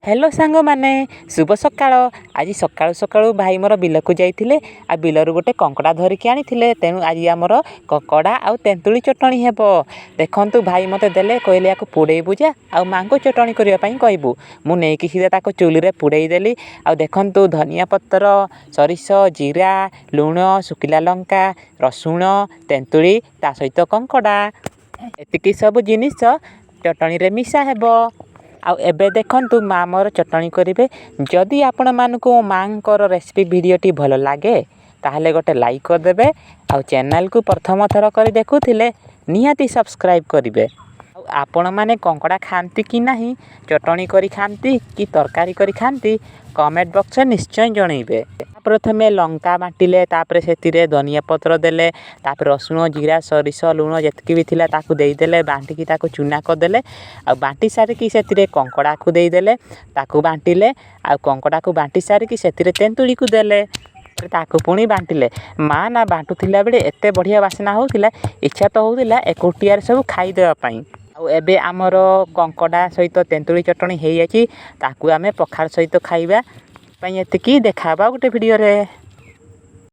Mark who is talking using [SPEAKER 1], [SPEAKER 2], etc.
[SPEAKER 1] Hello सांग माने शुभ सकाळ। आज सकाळु सकाळु भाई मोर बिलकु जाइथिले आ बिलरु गोटे कंकड़ा धरिकी आनिथिले। तेणु आज आमर कंकड़ा आ तेंतुली चटणी हेबो। देखंतु भाई मते देले कहले याको पुड़ेइबु जा आ मांगो चटणी करिया पई कहबु। मु नेकी सीधा ताको चुली रे पुड़ेइ देली। आ देखंतु धनिया पत्र, सरिष, जीरा, लुण, सुकिला लंका, रसुण, तेंतुली ता सहित कंकड़ा एतिकी सब जिनिस चटणी रे मिसा हेबो। आउ एबे देखंतु माँ मोर चटणी करिवे। जदि आपण मानकु माँकर रेसिपी भिडियोटी भल लागे ताहले गोटे लाइक कर देबे। आउ चैनल को प्रथम थर करी देखुथिले निहाती सब्सक्राइब करिवे। आपण माने कंकड़ा खांती कि नाही, चटणी करी खांती कि तरकारी करी खांती, कमेंट बॉक्स निश्चय जणैबे। प्रथमे लंका बाटिले, तापरे सेतिरे धनिया पत्र देले, तापरे रसुण, जीरा, सरिष, लुण जेतकी भी थिला ताकू देई देले। बांटिकी ताकू चूना कर देले। आ बांटी सारिकी सेतिरे कंकड़ा को देई देले, ताकू बांटिले। आ कंकड़ा को बांटी सारिकी सेतिरे तेंतुली को देले, ताकू पुणी बांटिले। माँ ना बांटुथिला बेले एते बढ़िया बासना होउथिला, इच्छा तो होउथिला एकोटियार सब खाई देबा पई। आउ एबे आमर कंकड़ा सहित तेंतुली चटणी हेई अछि, ताकू आमे पखाल सहित खाइबा पई। एतिकी देखाबा गोटे भिडियो रे।